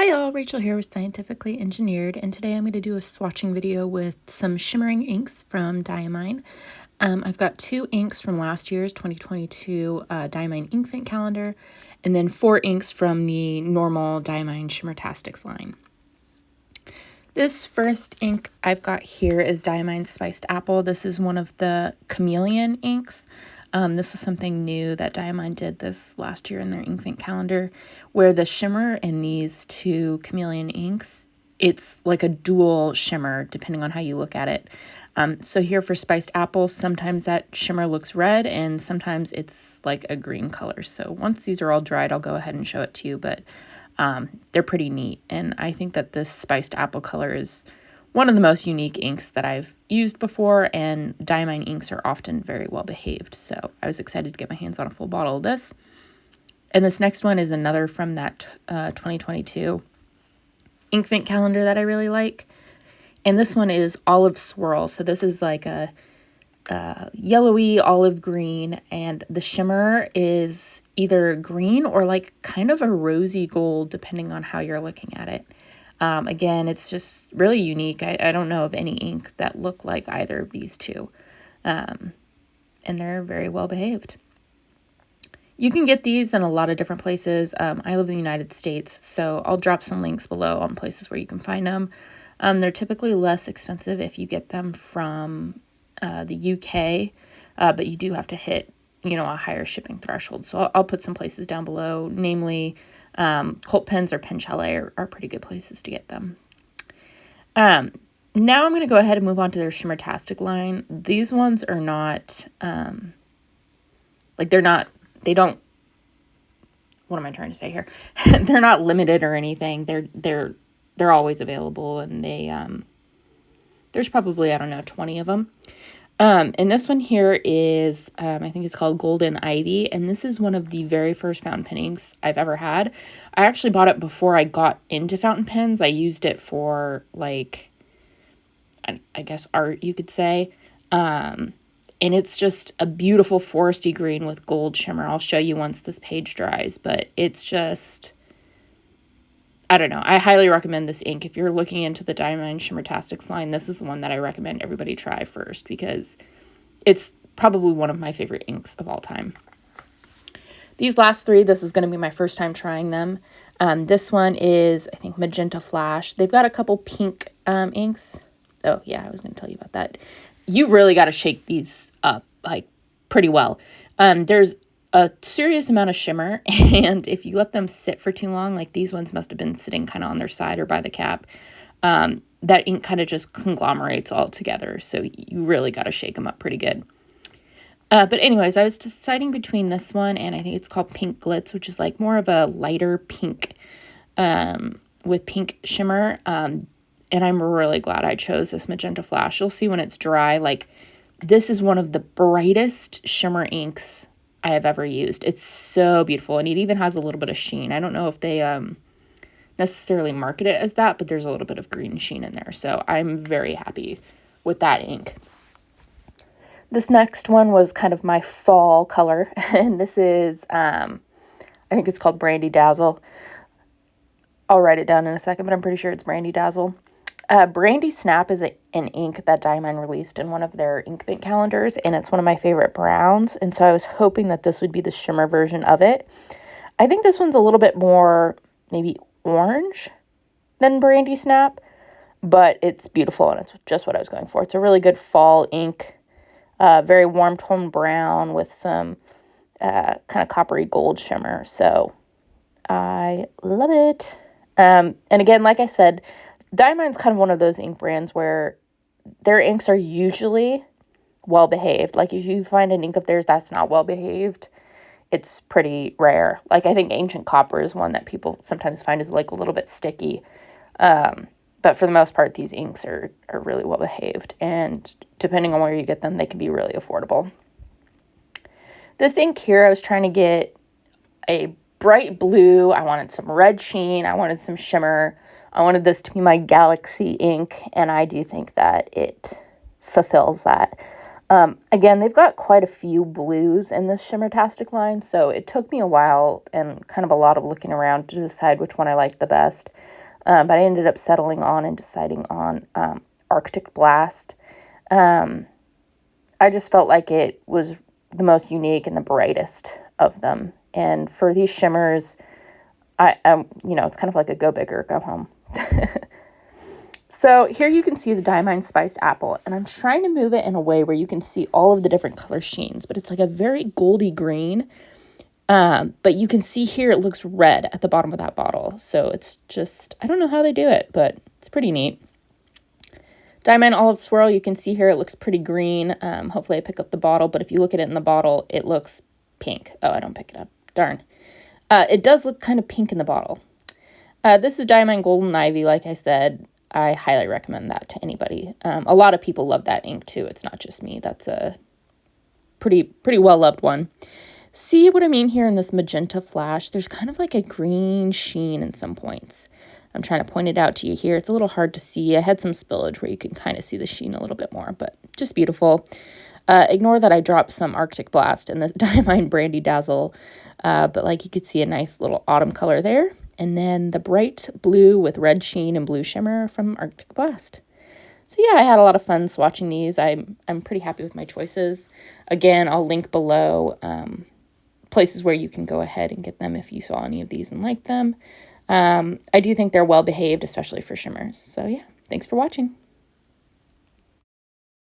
Hi y'all, Rachel here with Scientifically Engineered, and today I'm going to do a swatching video with some shimmering inks from Diamine. I've got two inks from last year's 2022 Diamine Inkfint calendar, and then 4 inks from the normal Diamine Shimmertastics line. This first ink I've got here is Diamine Spiced Apple. This is one of the chameleon inks. This was something new that Diamine did this last year in their Inkfint calendar, where the shimmer in these two chameleon inks, it's like a dual shimmer depending on how you look at it. So here for Spiced Apple, sometimes that shimmer looks red and sometimes it's like a green color. So once these are all dried, I'll go ahead and show it to you, but they're pretty neat. And I think that this Spiced Apple color is one of the most unique inks that I've used before, and Diamine inks are often very well behaved, so I was excited to get my hands on a full bottle of this. And this next one is another from that 2022 Inkfint calendar that I really like, and this one is Olive Swirl. So this is like a yellowy olive green, and the shimmer is either green or like kind of a rosy gold depending on how you're looking at it. Again, it's just really unique. I don't know of any ink that look like either of these two. And they're very well behaved. You can get these in a lot of different places. I live in the United States, so I'll drop some links below on places where you can find them. They're typically less expensive if you get them from the UK, but you do have to hit, a higher shipping threshold. So I'll put some places down below, namely Cult Pens or Pen Chalet are pretty good places to get them. Now I'm going to go ahead and move on to their Shimmertastic line. These ones are not, what am I trying to say here? They're not limited or anything. They're always available, and there's probably, 20 of them. And this one here is, I think it's called Golden Ivy, and this is one of the very first fountain pen inks I've ever had. I actually bought it before I got into fountain pens. I used it for, like, I guess art, you could say. And it's just a beautiful foresty green with gold shimmer. I'll show you once this page dries, but it's just, I don't know. I highly recommend this ink. If you're looking into the Diamine Shimmertastics line, this is the one that I recommend everybody try first because it's probably one of my favorite inks of all time. These last 3, this is going to be my first time trying them. This one is, I think, Magenta Flash. They've got a couple pink inks. Oh, yeah, I was going to tell you about that. You really got to shake these up, like, pretty well. There's a serious amount of shimmer, and if you let them sit for too long, like these ones must have been sitting kind of on their side or by the cap, that ink kind of just conglomerates all together, so you really got to shake them up pretty good. But anyways, I was deciding between this one and I think it's called Pink Glitz, which is like more of a lighter pink with pink shimmer, and I'm really glad I chose this Magenta Flash. You'll see when it's dry, like this is one of the brightest shimmer inks I have ever used. It's so beautiful, and it even has a little bit of sheen. I don't know if they necessarily market it as that, but there's a little bit of green sheen in there, so I'm very happy with that ink. This next one was kind of my fall color, and this is, I think it's called Brandy Dazzle. I'll write it down in a second, but I'm pretty sure it's Brandy Dazzle. Brandy Snap is an ink that Diamine released in one of their Inkfint calendars, and it's one of my favorite browns, and so I was hoping that this would be the shimmer version of it. I think this one's a little bit more maybe orange than Brandy Snap, but it's beautiful, and it's just what I was going for. It's a really good fall ink, very warm tone brown with some kind of coppery gold shimmer, so I love it. And again, like I said, Diamine's kind of one of those ink brands where their inks are usually well behaved. Like if you find an ink of theirs that's not well behaved, it's pretty rare. Like I think Ancient Copper is one that people sometimes find is like a little bit sticky. But for the most part, these inks are really well behaved. And depending on where you get them, they can be really affordable. This ink here, I was trying to get a bright blue. I wanted some red sheen. I wanted some shimmer. I wanted this to be my Galaxy ink, and I do think that it fulfills that. Again, they've got quite a few blues in this Shimmertastic line, so it took me a while and kind of a lot of looking around to decide which one I liked the best. But I ended up settling on and deciding on Arctic Blast. I just felt like it was the most unique and the brightest of them. And for these shimmers, it's kind of like a go big or go home. So here you can see the Diamine Spiced Apple, and I'm trying to move it in a way where you can see all of the different color sheens, but it's like a very goldy green. But you can see here it looks red at the bottom of that bottle. So it's just, I don't know how they do it, but it's pretty neat. Diamine Olive Swirl, you can see here it looks pretty green. Hopefully I pick up the bottle, but if you look at it in the bottle, it looks pink. Oh, I don't pick it up. Darn. It does look kind of pink in the bottle. This is Diamine Golden Ivy, like I said. I highly recommend that to anybody. A lot of people love that ink too. It's not just me. That's a pretty well-loved one. See what I mean here in this Magenta Flash? There's kind of like a green sheen in some points. I'm trying to point it out to you here. It's a little hard to see. I had some spillage where you can kind of see the sheen a little bit more, but just beautiful. Ignore that I dropped some Arctic Blast in this Diamine Brandy Dazzle, but like you could see a nice little autumn color there. And then the bright blue with red sheen and blue shimmer from Arctic Blast. So yeah, I had a lot of fun swatching these. I'm pretty happy with my choices. Again, I'll link below places where you can go ahead and get them if you saw any of these and liked them. I do think they're well behaved, especially for shimmers. So yeah, thanks for watching.